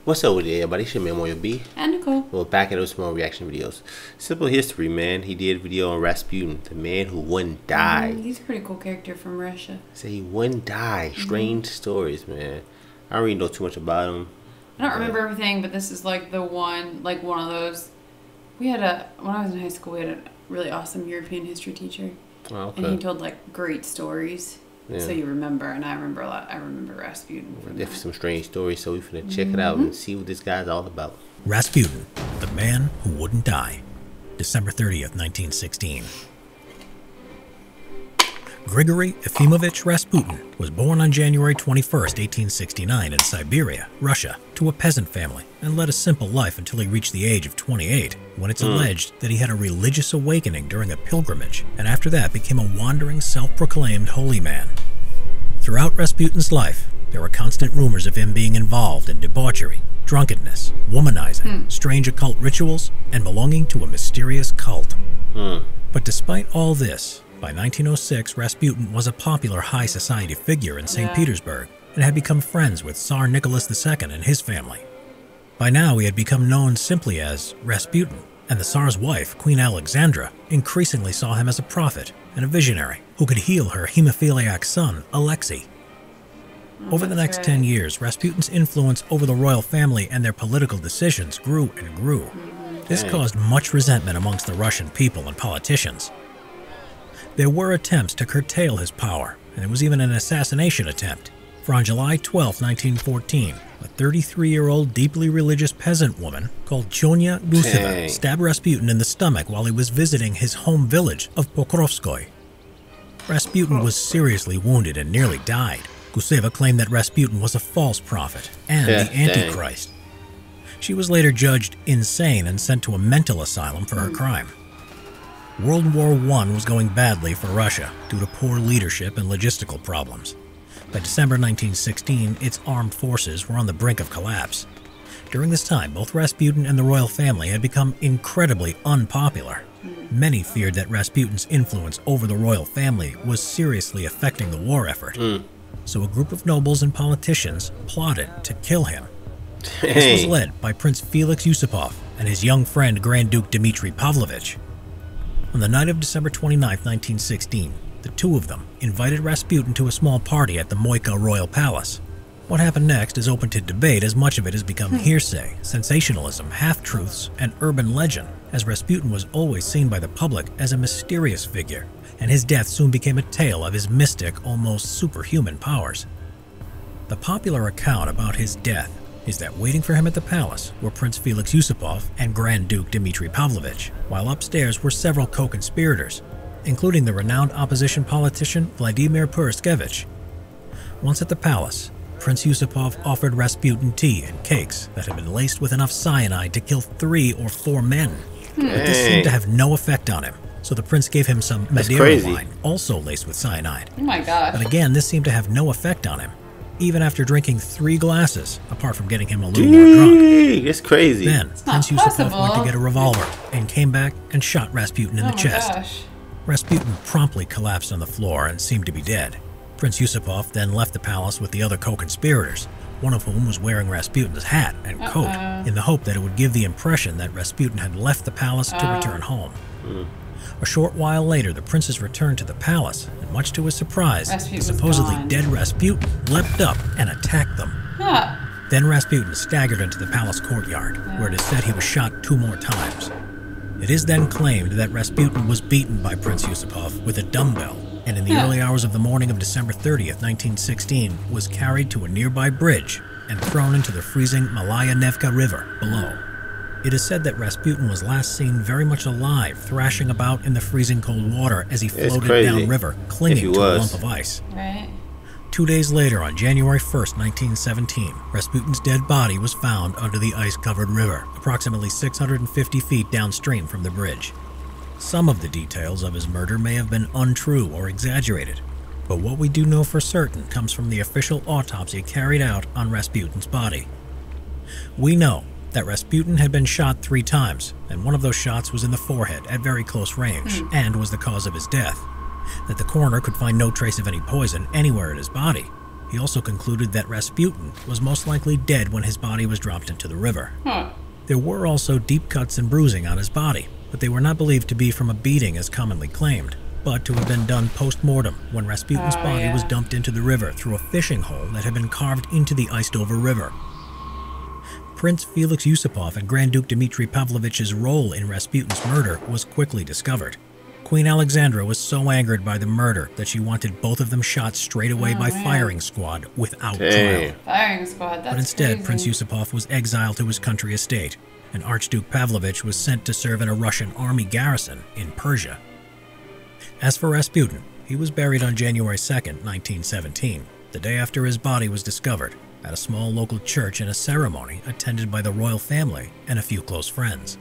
What's up with it, everybody? It's your man Moyo B. And Nicole. Well, back at those small reaction videos. Simple history, man. He did a video on Rasputin, the man who wouldn't die. He's a pretty cool character from Russia. Say he wouldn't die. Strange stories, man. I don't really know too much about him. I don't remember everything, but this is like one of those. When I was in high school, we had a really awesome European history teacher. Oh, okay. And he told like great stories. Yeah. So you remember, and I remember a lot. I remember Rasputin. Definitely some strange stories, so we're finna check it out and see what this guy's all about. Rasputin, the man who wouldn't die. December 30th, 1916. Grigory Efimovich Rasputin was born on January 21st, 1869 in Siberia, Russia, to a peasant family and led a simple life until he reached the age of 28, when it's alleged that he had a religious awakening during a pilgrimage and after that became a wandering, self-proclaimed holy man. Throughout Rasputin's life, there were constant rumors of him being involved in debauchery, drunkenness, womanizing, strange occult rituals, and belonging to a mysterious cult. But despite all this, by 1906, Rasputin was a popular high society figure in St. Petersburg and had become friends with Tsar Nicholas II and his family. By now, he had become known simply as Rasputin, and the Tsar's wife, Queen Alexandra, increasingly saw him as a prophet and a visionary who could heal her hemophiliac son, Alexei. Over the next 10 years, Rasputin's influence over the royal family and their political decisions grew and grew. This caused much resentment amongst the Russian people and politicians. There were attempts to curtail his power, and there was even an assassination attempt. For on July 12, 1914, a 33-year-old deeply religious peasant woman called Chonya Guseva stabbed Rasputin in the stomach while he was visiting his home village of Pokrovskoy. Rasputin was seriously wounded and nearly died. Guseva claimed that Rasputin was a false prophet and the Antichrist. She was later judged insane and sent to a mental asylum for her crime. World War I was going badly for Russia due to poor leadership and logistical problems. By December 1916, its armed forces were on the brink of collapse. During this time, both Rasputin and the royal family had become incredibly unpopular. Many feared that Rasputin's influence over the royal family was seriously affecting the war effort. So a group of nobles and politicians plotted to kill him. This was led by Prince Felix Yusupov and his young friend Grand Duke Dmitry Pavlovich. On the night of December 29, 1916, the two of them invited Rasputin to a small party at the Moika Royal Palace. What happened next is open to debate, as much of it has become hearsay, sensationalism, half-truths, and urban legend, as Rasputin was always seen by the public as a mysterious figure, and his death soon became a tale of his mystic, almost superhuman powers. The popular account about his death is that waiting for him at the palace were Prince Felix Yusupov and Grand Duke Dmitry Pavlovich, while upstairs were several co-conspirators, including the renowned opposition politician Vladimir Purishkevich. Once at the palace, Prince Yusupov offered Rasputin tea and cakes that had been laced with enough cyanide to kill 3 or 4 men. But this seemed to have no effect on him, so the prince gave him some Madeira wine, also laced with cyanide. Oh my gosh. But again, this seemed to have no effect on him, even after drinking 3 glasses, apart from getting him a little more drunk. It's crazy. Then, Prince Yusupov went to get a revolver and came back and shot Rasputin in the chest. Gosh. Rasputin promptly collapsed on the floor and seemed to be dead. Prince Yusupov then left the palace with the other co-conspirators, one of whom was wearing Rasputin's hat and coat, in the hope that it would give the impression that Rasputin had left the palace to return home. A short while later, the princes returned to the palace, and much to his surprise, the supposedly dead Rasputin leapt up and attacked them. Then Rasputin staggered into the palace courtyard, where it is said he was shot 2 more times. It is then claimed that Rasputin was beaten by Prince Yusupov with a dumbbell, and in the early hours of the morning of December 30th, 1916, was carried to a nearby bridge and thrown into the freezing Malaya Nevka River below. It is said that Rasputin was last seen very much alive, thrashing about in the freezing cold water as he floated downriver, clinging to a lump of ice. 2 days later, on January 1st, 1917, Rasputin's dead body was found under the ice-covered river, approximately 650 feet downstream from the bridge. Some of the details of his murder may have been untrue or exaggerated, but what we do know for certain comes from the official autopsy carried out on Rasputin's body. We know that Rasputin had been shot 3 times, and one of those shots was in the forehead at very close range, and was the cause of his death. That the coroner could find no trace of any poison anywhere in his body. He also concluded that Rasputin was most likely dead when his body was dropped into the river. Huh. There were also deep cuts and bruising on his body, but they were not believed to be from a beating as commonly claimed, but to have been done post-mortem when Rasputin's body was dumped into the river through a fishing hole that had been carved into the iced-over river. Prince Felix Yusupov and Grand Duke Dmitry Pavlovich's role in Rasputin's murder was quickly discovered. Queen Alexandra was so angered by the murder that she wanted both of them shot straight away by firing squad without trial. Firing squad, that's But instead, crazy. Prince Yusupov was exiled to his country estate, and Archduke Pavlovich was sent to serve in a Russian army garrison in Persia. As for Rasputin, he was buried on January 2nd, 1917, the day after his body was discovered, at a small local church in a ceremony attended by the royal family and a few close friends.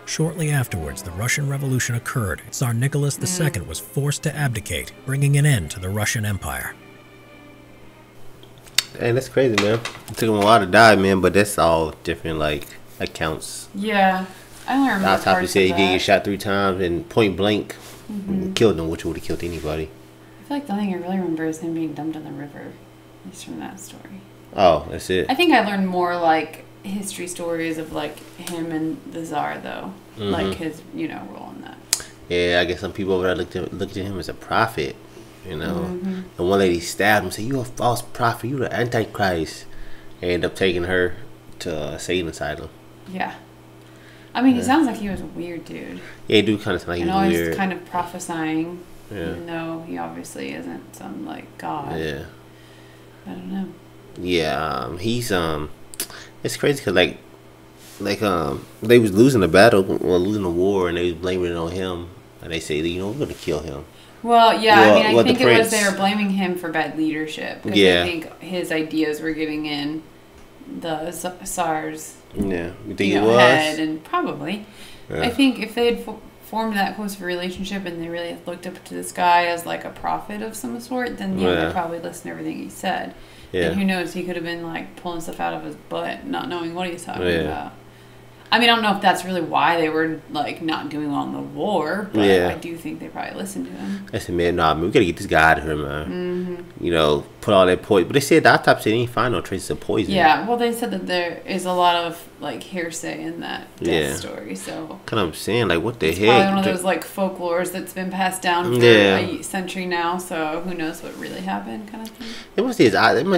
Shortly afterwards, the Russian Revolution occurred. Tsar Nicholas II was forced to abdicate, bringing an end to the Russian Empire. Hey, that's crazy, man. It took him a while to die, man, but that's all different, like, accounts. Yeah. I learned The more autopsy parts said he of did that. get shot 3 times and point blank killed him, which would have killed anybody. I feel like the only thing I really remember is him being dumped in the river. At least from that story. Oh, that's it. I think I learned more, like, history stories of, like, him and the Tsar, though. Like, his, role in that. Yeah, I guess some people over there looked at him as a prophet, And one lady stabbed him, said, "You a false prophet, you the Antichrist." They ended up taking her to a Satan asylum. Yeah. I mean, he sounds like he was a weird dude. Yeah, he do kind of sound like he and was always weird. kind of prophesying, Yeah. even though he obviously isn't some, like, god. Yeah. I don't know. Yeah, he's it's crazy because they was losing the battle or losing the war, and they was blaming it on him, and they say, we're gonna kill him. Well, yeah, Well, I well, think the it was prince- they were blaming him for bad leadership. Because Yeah. I think his ideas were getting in the SARS Yeah, you think it was? head, and probably. Yeah. I think if they had formed that close of a relationship and they really looked up to this guy as like a prophet of some sort, then Yeah. they'd probably listen to everything he said. Yeah. And who knows, he could have been like pulling stuff out of his butt, not knowing what he's talking Yeah. about. I mean, I don't know if that's really why they were like not doing well in the war, but Yeah. I do think they probably listened to him. I said, man, nah, man, we gotta get this guy out of here, man. Put all that poison. But they said the autopsy didn't find no traces of poison. Yeah, well, they said that there is a lot of like hearsay in that death Yeah. story, so Kind of saying, like, what the it's heck? probably one of those like folklores that's been passed down for Yeah. a century now. So who knows what really happened, kind of thing. It must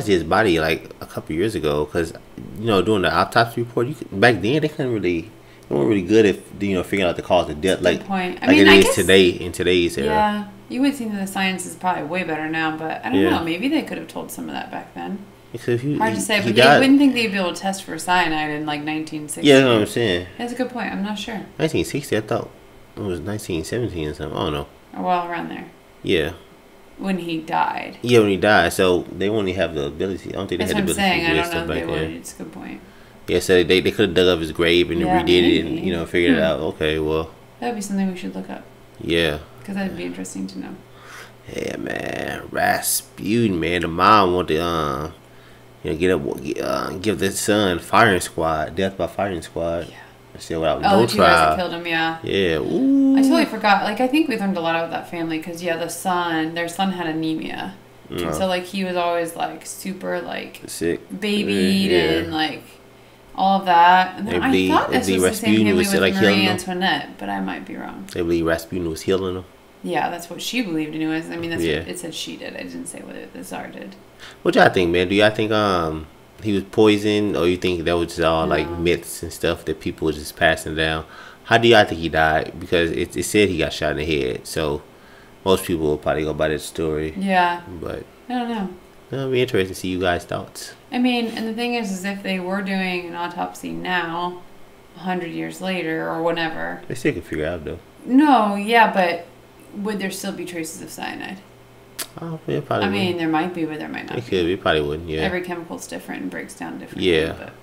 be his body like a couple years ago, because doing the autopsy report, back then they couldn't really. They weren't really good at figuring out the cause of death, like Good point. I like mean, it I is guess- today in today's era. Yeah, you would think that the science is probably way better now, but I don't Yeah. know. Maybe they could have told some of that back then. Because Hard to say, he but died. you wouldn't think they'd be able to test for cyanide in like 1960. Yeah, that's what I'm saying. That's a good point. I'm not sure. 1960, I thought it was 1917 or something. I don't know. Or well, around there Yeah, when he died. yeah, when he died, so they only have the ability. I don't think they That's had what the I'm ability saying. to I do don't know stuff if they back would. then. It's a good point. Yeah, so they could have dug up his grave and Yeah, redid it maybe. and figured it out. Okay, well, That would be something we should look up yeah. because that'd be interesting to know. Yeah, man, Rasputin, man. The mom wanted to, give the son firing squad, death by firing squad. Yeah. Still without Oh, no the two guys that trial. killed him. Yeah. Yeah, ooh. I totally forgot. Like, I think we learned a lot about that family because, yeah, their son had anemia. And so, like, he was always, like, super, like, Sick. babied Yeah. and, like, all of that. And then They I believe- thought they this believe was the same Rasputin family was, with like, Marie healing them. Antoinette, but I might be wrong. They believe Rasputin was healing them. Yeah, that's what she believed anyways. I mean, that's Yeah. what it said she did. I didn't say what the Tsar did. What y'all think, man? Do y'all think he was poisoned, or you think that was just all like No. myths and stuff that people were just passing down? How do y'all think he died? Because it said he got shot in the head, so most people will probably go by that story. Yeah. But I don't know. it'll be interesting to see you guys' thoughts. I mean, and the thing is if they were doing an autopsy now, 100 years later or whenever. They still can figure it out though. No, yeah, but would there still be traces of cyanide? Oh, it probably. I mean, wouldn't. there might be, but there might not It be. could. It probably wouldn't. Yeah. Every chemical's different and breaks down differently. Yeah. But,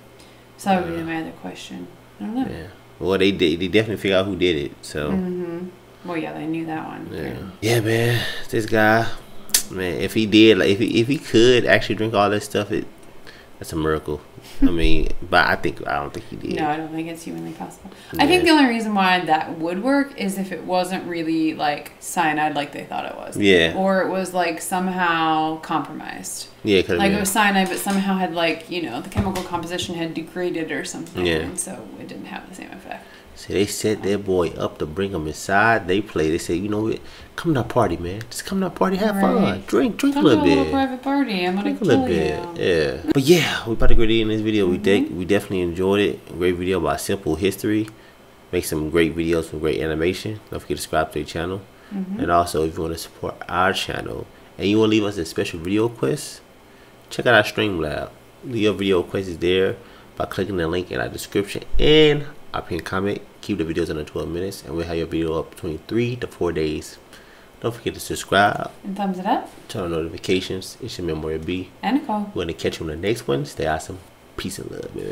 so that would be my other question. I don't know. Yeah. Well, they did. They definitely figured out who did it. So. Well, yeah, they knew that one. Yeah. Yeah, man. This guy, man. If he did, like, if he could actually drink all that stuff, That's a miracle. I mean, but I don't think he did. No, I don't think it's humanly possible. Yeah. I think the only reason why that would work is if it wasn't really like cyanide like they thought it was. Yeah. Or it was like somehow compromised. Yeah, like it was cyanide, but somehow had like, you know, the chemical composition had degraded or something. Yeah. And so it didn't have the same effect. So they set their boy up to bring him inside. They play. They say, you know what? Come to our party, man. Just come to our party, have fun, drink a little bit. Come to a little private party. I'm gonna kill you. Yeah. But yeah, we about to go in this video. We definitely enjoyed it. Great video about simple history. Make some great videos with great animation. Don't forget to subscribe to the channel. And also, if you want to support our channel and you want to leave us a special video request, check out our Streamlab. Your video request is there by clicking the link in our description and our pinned comment. Keep the videos under 12 minutes and we'll have your video up between 3 to 4 days. Don't forget to subscribe and thumbs it up, turn on notifications. It's your Memory B and Nicole. We're gonna catch you on the next one. Stay awesome. Peace and love, baby.